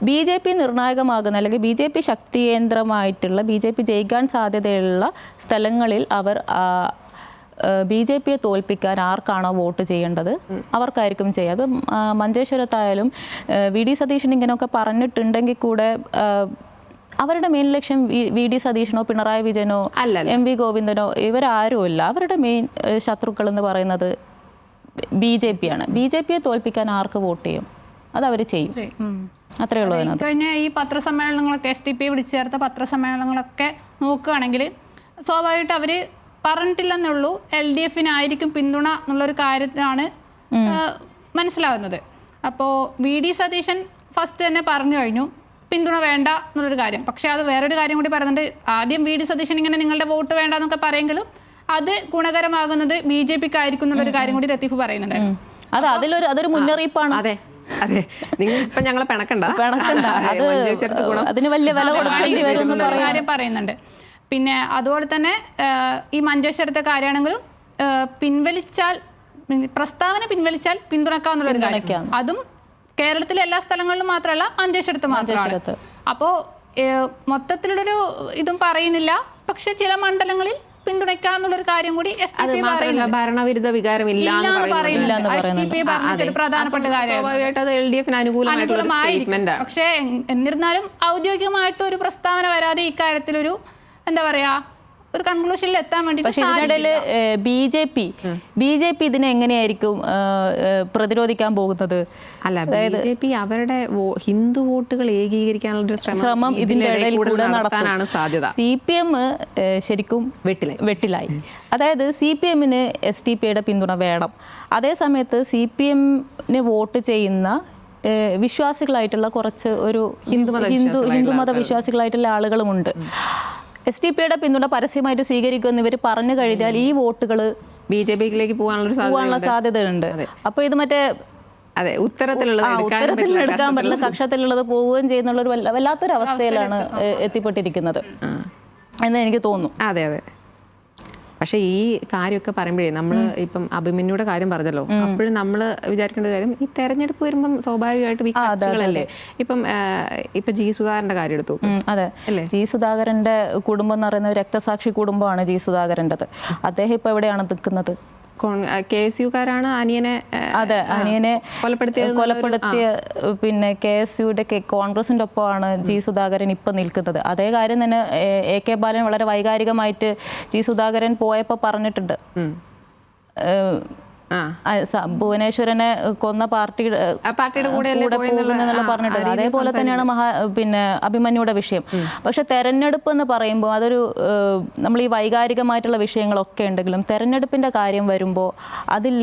BJP നിർണായകമാകുന്ന അല്ലെങ്കിൽ BJP ശക്തി കേന്ദ്രമായിട്ടുള്ള BJP ജയിക്കാൻ സാധ്യതയുള്ള സ്ഥലങ്ങളിൽ അവർ BJP തോൽപ്പിക്കാൻ ആർക്കാണോ വോട്ട് ചെയ്യേണ്ടത് അവർക്കായിരിക്കും ചെയ്യുക. അത് മഞ്ചേശ്വരത്തായാലും VD സതീശൻ ഇങ്ങനെയൊക്കെ പറഞ്ഞിട്ടുണ്ടെങ്കിൽ കൂടെ അവരുടെ മെയിൻ ലക്ഷ്യം VD സതീശനോ പിണറായി വിജയനോ MV ഗോവിന്ദനോ ഇവരാരുമില്ല. അവരുടെ മെയിൻ ശത്രുക്കൾ എന്ന് പറയുന്നത് BJP ആണ്. BJPയെ തോൽപ്പിക്കാൻ ആർക്ക് വോട്ട് ചെയ്യും അത് അവർ ചെയ്യും. അത്രേ ഉള്ളൂ അതിനകത്ത്. കഴിഞ്ഞ ഈ പത്രസമ്മേളനങ്ങളൊക്കെ STP വിളിച്ചു ചേർത്ത പത്രസമ്മേളനങ്ങളൊക്കെ നോക്കുകയാണെങ്കിൽ സ്വാഭാവികമായിട്ട് അവർ പറഞ്ഞിട്ടില്ലെന്നുള്ളൂ LDFനായിരിക്കും പിന്തുണ എന്നുള്ളൊരു കാര്യമാണ് മനസ്സിലാകുന്നത്. അപ്പോൾ VD സതീശൻ ഫസ്റ്റ് തന്നെ പറഞ്ഞു കഴിഞ്ഞു പിന്തുണ വേണ്ട എന്നുള്ളൊരു കാര്യം. പക്ഷേ അത് വേറൊരു കാര്യം കൂടി പറയുന്നുണ്ട്. ആദ്യം VD സതീശൻ ഇങ്ങനെ നിങ്ങളുടെ വോട്ട് വേണ്ട എന്നൊക്കെ പറയുമെങ്കിലും അത് ഗുണകരമാകുന്നത് BJPക്കായിരിക്കും എന്നുള്ളൊരു കാര്യം കൂടി ലത്തീഫ് പറയുന്നുണ്ടായിരുന്നു. അതൊരു മുന്നറിയിപ്പാണ്. അതെ അതെ, നിങ്ങൾ ഇപ്പൊ ഞങ്ങളെ പിണക്കണ്ട, അതിന് വലിയ വില കൊടുക്കേണ്ടി വരും കാര്യം പറയുന്നുണ്ട്. പിന്നെ അതുപോലെ തന്നെ ഈ മഞ്ചേശ്വരത്തെ കാര്യമാണെങ്കിലും പ്രസ്താവന പിൻവലിച്ചാൽ പിന്തുണക്കാന്നുള്ളൊരു കാര്യം. അതും കേരളത്തിലെ എല്ലാ സ്ഥലങ്ങളിലും മാത്രമല്ല മഞ്ചേശ്വരത്ത് മാത്രമാണ്. അപ്പോൾ മൊത്തത്തിലുള്ളൊരു ഇതും പറയുന്നില്ല. പക്ഷെ ചില മണ്ഡലങ്ങളിൽ പിന്തുണയ്ക്കാന്നുള്ളൊരു കാര്യം കൂടി ഭരണവിരുദ്ധ വികാരമില്ല പ്രധാനപ്പെട്ട കാര്യം. പക്ഷെ എന്നിരുന്നാലും ഔദ്യോഗികമായിട്ട് ഒരു പ്രസ്താവന വരാതെ ഇക്കാര്യത്തിലൊരു എന്താ പറയാ ഒരു കൺക്ലൂഷനിൽ എത്താൻ വേണ്ടി. പക്ഷേ ഇതിനിടയിൽ BJP ഇതിനെ എങ്ങനെയായിരിക്കും പ്രതിരോധിക്കാൻ പോകുന്നത്? അല്ല, BJP അവരുടെ ഹിന്ദു വോട്ടുകൾ ഏകീകരിക്കാനുള്ള ശ്രമം ഇതിന്റെ ഇടയിൽ കൂടെ നടത്താനാണ് സാധ്യത. CPM ശരിക്കും വെട്ടിലായി. അതായത് CPMന് STPയുടെ പിന്തുണ വേണം. അതേസമയത്ത് CPMന് വോട്ട് ചെയ്യുന്ന വിശ്വാസികളായിട്ടുള്ള കുറച്ച് ഒരു ഹിന്ദുമത വിശ്വാസികളായിട്ടുള്ള ആളുകളുമുണ്ട്. STPയുടെ പിന്തുണ പരസ്യമായിട്ട് സ്വീകരിക്കുമെന്ന് ഇവർ പറഞ്ഞു കഴിഞ്ഞാൽ ഈ വോട്ടുകൾ BJPയിലേക്ക് പോകാനുള്ള സാധ്യതയുണ്ട്. അപ്പൊ ഇത് മറ്റേ ഉത്തരത്തിലുള്ളത് എടുക്കാൻ പറ്റില്ല, കക്ഷത്തിലുള്ളത് പോവുകയും ചെയ്യുന്നുള്ളൊരു വല്ലാത്തൊരു അവസ്ഥയിലാണ് എത്തിപ്പെട്ടിരിക്കുന്നത് എന്ന് എനിക്ക് തോന്നുന്നു. അതെ അതെ. പക്ഷേ ഈ കാര്യമൊക്കെ പറയുമ്പോഴേ നമ്മൾ ഇപ്പം അഭിമന്യുടെ കാര്യം പറഞ്ഞല്ലോ, അപ്പോഴും നമ്മൾ വിചാരിക്കേണ്ട കാര്യം ഈ തെരഞ്ഞെടുപ്പ് വരുമ്പം സ്വാഭാവികമായിട്ടും ഈ കക്ഷികളല്ലേ. ഇപ്പം G സുധാകരന്റെ കാര്യം എടുത്തു. അതെ, G സുധാകരന്റെ കുടുംബം എന്ന് പറയുന്നത് രക്തസാക്ഷി കുടുംബമാണ് G സുധാകരൻ്റെത്. അദ്ദേഹം ഇപ്പൊ എവിടെയാണ് നിൽക്കുന്നത്? KSUക്കാരാണ് അനിയനെ കൊലപ്പെടുത്തിയ പിന്നെ KSUയുടെ കോൺഗ്രസിന്റെ ഒപ്പമാണ് G സുധാകരൻ ഇപ്പൊ നിൽക്കുന്നത്. അതേ കാര്യം തന്നെ AK ബാലൻ വളരെ വൈകാരികമായിട്ട് G സുധാകരൻ പോയപ്പോ പറഞ്ഞിട്ടുണ്ട്. ഭുവനേശ്വരനെ കൊന്ന പാർട്ടിയുടെ കൂടെ പോകുന്നെന്നുള്ള പറഞ്ഞിട്ടുണ്ട്. അതേപോലെ തന്നെയാണ് പിന്നെ അഭിമന്യുടെ വിഷയം. പക്ഷെ തെരഞ്ഞെടുപ്പ് എന്ന് പറയുമ്പോൾ അതൊരു നമ്മൾ ഈ വൈകാരികമായിട്ടുള്ള വിഷയങ്ങളൊക്കെ ഉണ്ടെങ്കിലും തെരഞ്ഞെടുപ്പിന്റെ കാര്യം വരുമ്പോൾ അതിൽ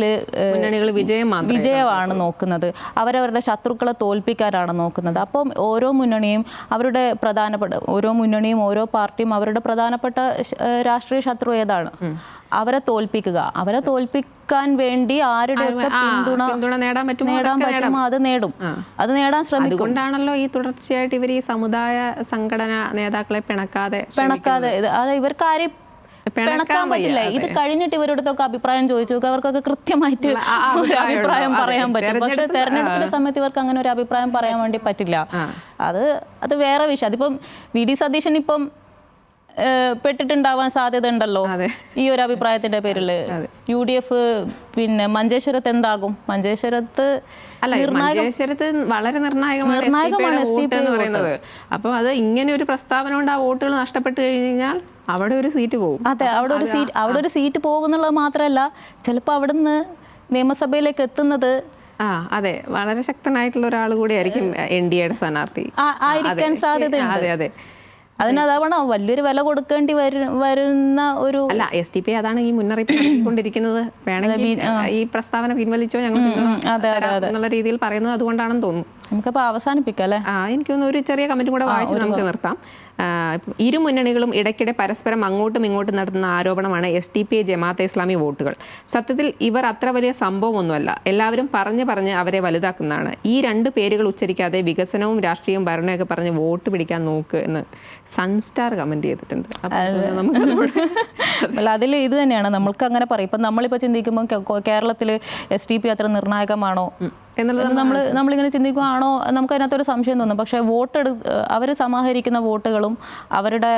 വിജയമാണ് നോക്കുന്നത്. അവരവരുടെ ശത്രുക്കളെ തോൽപ്പിക്കാനാണ് നോക്കുന്നത്. അപ്പം ഓരോ മുന്നണിയും ഓരോ പാർട്ടിയും അവരുടെ പ്രധാനപ്പെട്ട രാഷ്ട്രീയ ശത്രു ഏതാണ് അവരെ തോൽപ്പിക്കുക. അവരെ തോൽപ്പിക്കാൻ വേണ്ടി ആരുടെയൊക്കെ പിന്തുണ നേടാൻ പറ്റുമോ അത് നേടാൻ ശ്രമിക്കും. അതുകൊണ്ടാണല്ലോ ഈ തുടർച്ചയായിട്ട് ഇവർ ഈ സമുദായ സംഘടന നേതാക്കളെ പിണക്കാതെ അത് ഇവർക്ക് ആരെയും പിണക്കാൻ പറ്റില്ല. ഇത് കഴിഞ്ഞിട്ട് ഇവരോടൊക്കെ അഭിപ്രായം ചോദിച്ചു അവർക്കൊക്കെ കൃത്യമായിട്ട് ഒരു അഭിപ്രായം പറയാൻ പറ്റും. പക്ഷെ തെരഞ്ഞെടുപ്പിന്റെ സമയത്ത് ഇവർക്ക് അങ്ങനെ ഒരു അഭിപ്രായം പറയാൻ വേണ്ടി പറ്റില്ല. അത് വേറെ വിഷയം. അതിപ്പം VD സതീശൻ ഇപ്പം പെട്ടിട്ടുണ്ടാവാൻ സാധ്യത ഉണ്ടല്ലോ ഈ ഒരു അഭിപ്രായത്തിന്റെ പേരിൽ. UDF പിന്നെ മഞ്ചേശ്വരത്ത് എന്താകും? മഞ്ചേശ്വരത്ത് വളരെ നിർണായകമാണ് വോട്ട് എന്ന് പറയുന്നത്. അപ്പോൾ അത് ഇങ്ങനെ ഒരു പ്രസ്താവന കൊണ്ട് ആ വോട്ടുകൾ നഷ്ടപ്പെട്ടു കഴിഞ്ഞാൽ അവിടെ ഒരു സീറ്റ് പോകും. അതെ, അവിടെ ഒരു സീറ്റ് പോകുന്നുള്ളത് മാത്രമല്ല ചിലപ്പോൾ അവിടുന്ന് നിയമസഭയിലേക്ക് എത്തുന്നത് അതെ വളരെ ശക്തനായിട്ടുള്ള ഒരാൾ കൂടി ആയിരിക്കും NDAയുടെ സ്ഥാനാർത്ഥി ആയിരിക്കാൻ സാധ്യതയുണ്ട്. അതെ അതെ. അതിനതാവണോ വലിയൊരു വില കൊടുക്കേണ്ടി വരുന്ന ഒരു STP അതാണ് ഈ മുന്നറിയിപ്പ് നൽകിക്കൊണ്ടിരിക്കുന്നത്. വേണമെങ്കിൽ ഈ പ്രസ്താവന പിൻവലിച്ചോ ഞങ്ങൾ എന്നുള്ള രീതിയിൽ പറയുന്നത് അതുകൊണ്ടാണെന്ന് തോന്നുന്നു. നമുക്കപ്പോൾ അവസാനിപ്പിക്കാം അല്ലേ? എനിക്ക് തോന്നുന്നു ഒരു ചെറിയ കമന്റ് കൂടെ വായിച്ച് നമുക്ക് നിർത്താം. ഇരു മുന്നണികളും ഇടയ്ക്കിടെ പരസ്പരം അങ്ങോട്ടും ഇങ്ങോട്ടും നടത്തുന്ന ആരോപണമാണ് STPI ജമാഅത്തെ ഇസ്ലാമി വോട്ടുകൾ. സത്യത്തിൽ ഇവർ അത്ര വലിയ സംഭവമൊന്നുമല്ല. എല്ലാവരും പറഞ്ഞ് അവരെ വലുതാക്കുന്നതാണ്. ഈ രണ്ട് പേരുകൾ ഉച്ചരിക്കാതെ വികസനവും രാഷ്ട്രീയവും ഭരണമൊക്കെ പറഞ്ഞ് വോട്ട് പിടിക്കാൻ നോക്ക് എന്ന് സൺസ്റ്റാർ കമന്റ് ചെയ്തിട്ടുണ്ട്. അതിൽ ഇത് തന്നെയാണ് നമ്മൾക്ക് അങ്ങനെ പറയും. ഇപ്പം നമ്മളിപ്പോൾ ചിന്തിക്കുമ്പോൾ കേരളത്തിൽ STP അത്ര നിർണായകമാണോ എന്നുള്ളത് നമ്മളിങ്ങനെ ചിന്തിക്കുകയാണോ നമുക്ക് അതിനകത്തൊരു സംശയം തോന്നും. പക്ഷേ അവർ സമാഹരിക്കുന്ന വോട്ടുകളും അവരുടെ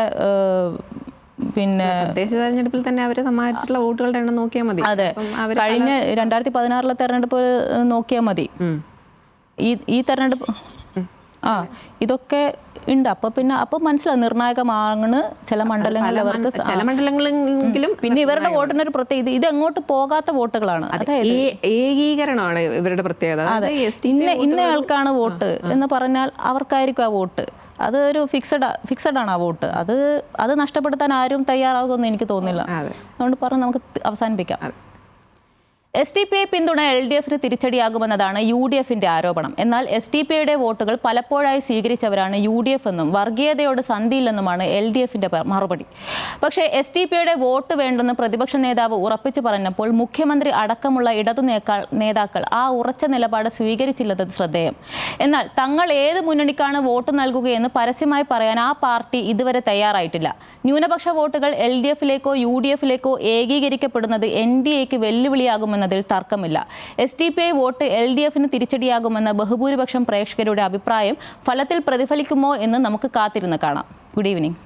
പിന്നെ തദ്ദേശ തെരഞ്ഞെടുപ്പിൽ തന്നെ അവർ സമാഹരിച്ചിട്ടുള്ള വോട്ടുകളുടെ എണ്ണം നോക്കിയാൽ മതി. അതെ, കഴിഞ്ഞ 2016 തെരഞ്ഞെടുപ്പ് നോക്കിയാൽ മതി. ഈ തെരഞ്ഞെടുപ്പ് ഇതൊക്കെ ഉണ്ട്. അപ്പോൾ മനസ്സിലാവും നിർണായകമാണ് ചില മണ്ഡലങ്ങളിൽ അവർക്ക്. ചില മണ്ഡലങ്ങളെങ്കിലും പിന്നെ ഇവരുടെ വോട്ടിനൊരു പ്രത്യേകത, ഇത് എങ്ങോട്ട് പോകാത്ത വോട്ടുകളാണ്. അതായത് ഏകീകരണമാണ് ഇവരുടെ പ്രത്യേകത. ഇന്നയാൾക്കാണ് വോട്ട് എന്ന് പറഞ്ഞാൽ അവർക്കായിരിക്കും ആ വോട്ട്. അത് ഒരു ഫിക്സഡ് ആണ് ആ വോട്ട്. അത് നഷ്ടപ്പെടുത്താൻ ആരും തയ്യാറാകുമെന്ന് എനിക്ക് തോന്നുന്നില്ല. അതുകൊണ്ട് പറഞ്ഞ് നമുക്ക് അവസാനിപ്പിക്കാം. SDPI പിന്തുണ LDF തിരിച്ചടിയാകുമെന്നതാണ് UDFന്റെ ആരോപണം. എന്നാൽ SDPIയുടെ വോട്ടുകൾ പലപ്പോഴായി സ്വീകരിച്ചവരാണ് UDF എന്നും വർഗീയതയോട് സന്ധിയില്ലെന്നുമാണ് LDFന്റെ മറുപടി. പക്ഷേ SDPIയുടെ വോട്ട് വേണ്ടെന്ന് പ്രതിപക്ഷ നേതാവ് ഉറപ്പിച്ചു പറഞ്ഞപ്പോൾ മുഖ്യമന്ത്രി അടക്കമുള്ള ഇടതു നേതാക്കൾ ആ ഉറച്ച നിലപാട് സ്വീകരിച്ചില്ലെന്നത് ശ്രദ്ധേയം. എന്നാൽ തങ്ങൾ ഏത് മുന്നണിക്കാണ് വോട്ട് നൽകുകയെന്ന് പരസ്യമായി പറയാൻ ആ പാർട്ടി ഇതുവരെ തയ്യാറായിട്ടില്ല. ന്യൂനപക്ഷ വോട്ടുകൾ LDFലേക്കോ UDFലേക്കോ ഏകീകരിക്കപ്പെടുന്നത് NDAക്ക് വെല്ലുവിളിയാകുമെന്നതിൽ തർക്കമില്ല. SDPI വോട്ട് LDFന് തിരിച്ചടിയാകുമെന്ന ബഹുഭൂരിപക്ഷം പ്രേക്ഷകരുടെ അഭിപ്രായം ഫലത്തിൽ പ്രതിഫലിക്കുമോ എന്ന് നമുക്ക് കാത്തിരുന്ന് കാണാം. Good evening.